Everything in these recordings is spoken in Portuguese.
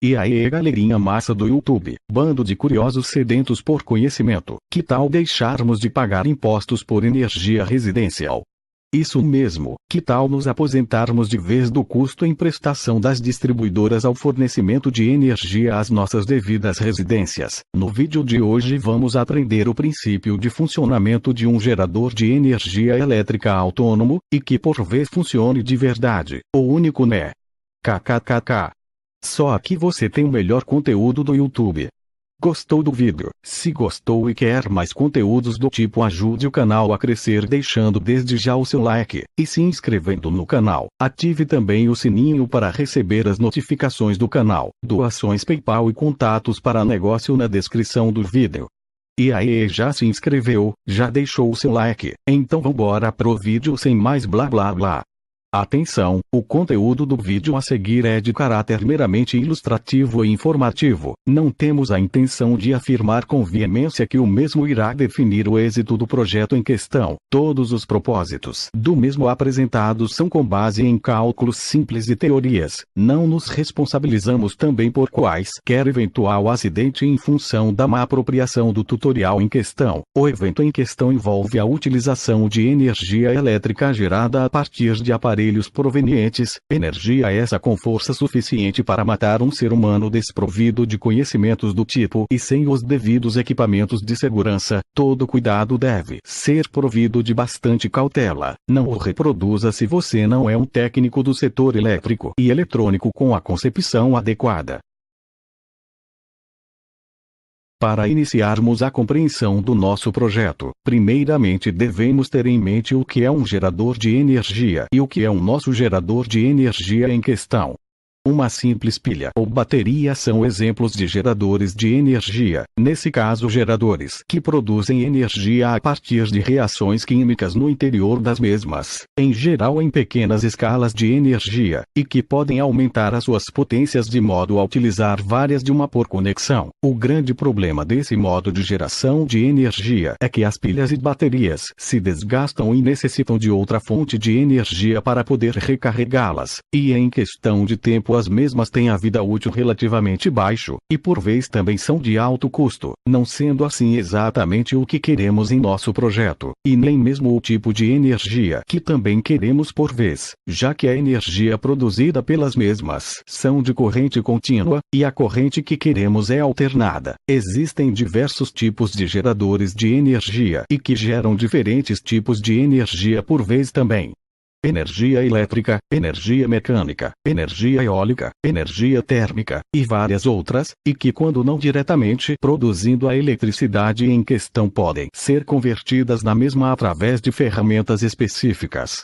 E aí galerinha massa do YouTube, bando de curiosos sedentos por conhecimento, que tal deixarmos de pagar impostos por energia residencial? Isso mesmo, que tal nos aposentarmos de vez do custo em prestação das distribuidoras ao fornecimento de energia às nossas devidas residências? No vídeo de hoje vamos aprender o princípio de funcionamento de um gerador de energia elétrica autônomo, e que por vez funcione de verdade, o único né? KKKK. Só aqui você tem o melhor conteúdo do YouTube. Gostou do vídeo? Se gostou e quer mais conteúdos do tipo, ajude o canal a crescer deixando desde já o seu like, e se inscrevendo no canal. Ative também o sininho para receber as notificações do canal, doações PayPal e contatos para negócio na descrição do vídeo. E aí, já se inscreveu? Já deixou o seu like? Então vambora pro vídeo sem mais blá blá blá. Atenção, o conteúdo do vídeo a seguir é de caráter meramente ilustrativo e informativo. Não temos a intenção de afirmar com veemência que o mesmo irá definir o êxito do projeto em questão. Todos os propósitos do mesmo apresentados são com base em cálculos simples e teorias. Não nos responsabilizamos também por quaisquer eventual acidente em função da má apropriação do tutorial em questão. O evento em questão envolve a utilização de energia elétrica gerada a partir de aparelhos provenientes, energia essa com força suficiente para matar um ser humano desprovido de conhecimentos do tipo e sem os devidos equipamentos de segurança. Todo cuidado deve ser provido de bastante cautela. Não o reproduza se você não é um técnico do setor elétrico e eletrônico com a concepção adequada. Para iniciarmos a compreensão do nosso projeto, primeiramente devemos ter em mente o que é um gerador de energia e o que é o nosso gerador de energia em questão. Uma simples pilha ou bateria são exemplos de geradores de energia, nesse caso geradores que produzem energia a partir de reações químicas no interior das mesmas, em geral em pequenas escalas de energia, e que podem aumentar as suas potências de modo a utilizar várias de uma por conexão. O grande problema desse modo de geração de energia é que as pilhas e baterias se desgastam e necessitam de outra fonte de energia para poder recarregá-las, e em questão de tempo as mesmas têm a vida útil relativamente baixo, e por vez também são de alto custo, não sendo assim exatamente o que queremos em nosso projeto, e nem mesmo o tipo de energia que também queremos por vez, já que a energia produzida pelas mesmas são de corrente contínua, e a corrente que queremos é alternada. Existem diversos tipos de geradores de energia e que geram diferentes tipos de energia por vez também. Energia elétrica, energia mecânica, energia eólica, energia térmica, e várias outras, e que quando não diretamente produzindo a eletricidade em questão podem ser convertidas na mesma através de ferramentas específicas.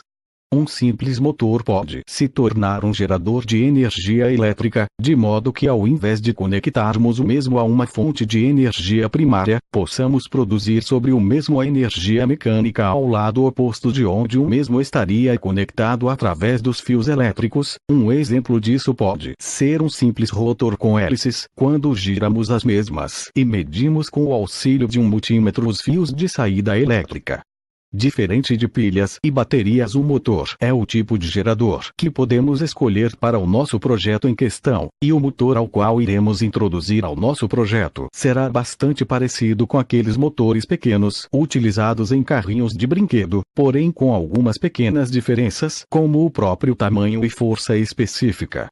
Um simples motor pode se tornar um gerador de energia elétrica, de modo que ao invés de conectarmos o mesmo a uma fonte de energia primária, possamos produzir sobre o mesmo a energia mecânica ao lado oposto de onde o mesmo estaria conectado através dos fios elétricos. Um exemplo disso pode ser um simples rotor com hélices, quando giramos as mesmas e medimos com o auxílio de um multímetro os fios de saída elétrica. Diferente de pilhas e baterias, o motor é o tipo de gerador que podemos escolher para o nosso projeto em questão, e o motor ao qual iremos introduzir ao nosso projeto será bastante parecido com aqueles motores pequenos utilizados em carrinhos de brinquedo, porém com algumas pequenas diferenças, como o próprio tamanho e força específica.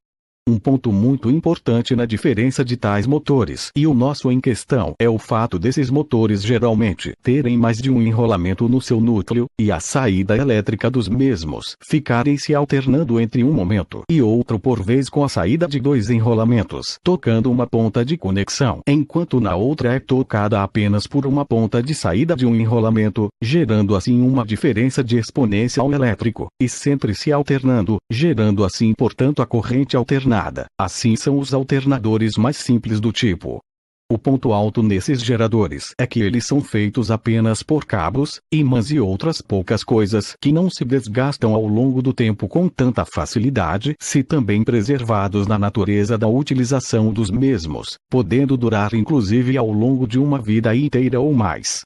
Um ponto muito importante na diferença de tais motores e o nosso em questão é o fato desses motores geralmente terem mais de um enrolamento no seu núcleo, e a saída elétrica dos mesmos ficarem se alternando entre um momento e outro por vez com a saída de dois enrolamentos tocando uma ponta de conexão, enquanto na outra é tocada apenas por uma ponta de saída de um enrolamento, gerando assim uma diferença de exponencial elétrico, e sempre se alternando, gerando assim portanto a corrente alternada. Assim são os alternadores mais simples do tipo. O ponto alto nesses geradores é que eles são feitos apenas por cabos, ímãs e outras poucas coisas que não se desgastam ao longo do tempo com tanta facilidade, se também preservados na natureza da utilização dos mesmos, podendo durar inclusive ao longo de uma vida inteira ou mais.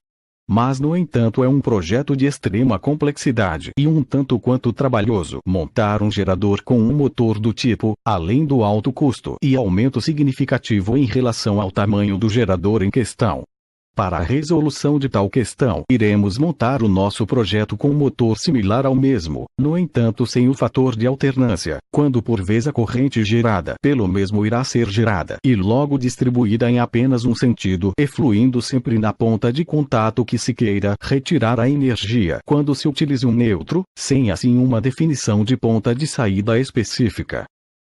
mas no entanto é um projeto de extrema complexidade e um tanto quanto trabalhoso montar um gerador com um motor do tipo, além do alto custo e aumento significativo em relação ao tamanho do gerador em questão. Para a resolução de tal questão, iremos montar o nosso projeto com um motor similar ao mesmo, no entanto sem o fator de alternância, quando por vez a corrente gerada pelo mesmo irá ser gerada e logo distribuída em apenas um sentido e fluindo sempre na ponta de contato que se queira retirar a energia quando se utilize um neutro, sem assim uma definição de ponta de saída específica.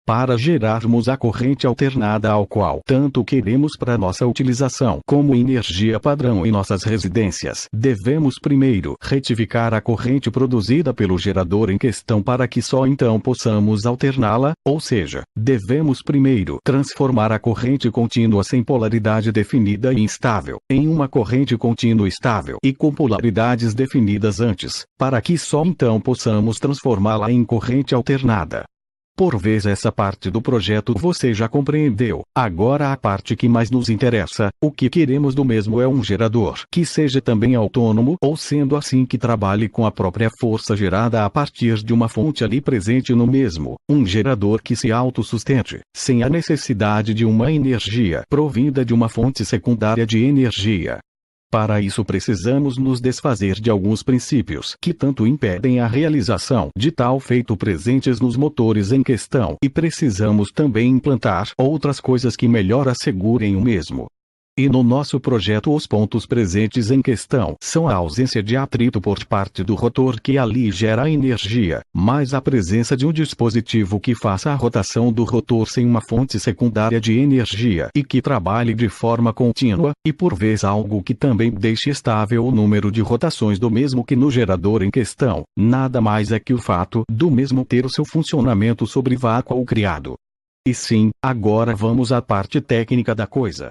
Para gerarmos a corrente alternada ao qual tanto queremos para nossa utilização como energia padrão em nossas residências, devemos primeiro retificar a corrente produzida pelo gerador em questão para que só então possamos alterná-la, ou seja, devemos primeiro transformar a corrente contínua sem polaridade definida e instável, em uma corrente contínua estável e com polaridades definidas antes, para que só então possamos transformá-la em corrente alternada. Por vez essa parte do projeto você já compreendeu. Agora a parte que mais nos interessa, o que queremos do mesmo é um gerador que seja também autônomo, ou sendo assim que trabalhe com a própria força gerada a partir de uma fonte ali presente no mesmo, um gerador que se autossustente, sem a necessidade de uma energia provinda de uma fonte secundária de energia. Para isso precisamos nos desfazer de alguns princípios que tanto impedem a realização de tal feito presentes nos motores em questão e precisamos também implantar outras coisas que melhor assegurem o mesmo. E no nosso projeto os pontos presentes em questão são a ausência de atrito por parte do rotor que ali gera a energia, mais a presença de um dispositivo que faça a rotação do rotor sem uma fonte secundária de energia e que trabalhe de forma contínua, e por vez algo que também deixe estável o número de rotações do mesmo que no gerador em questão, nada mais é que o fato do mesmo ter o seu funcionamento sobre vácuo criado. E sim, agora vamos à parte técnica da coisa.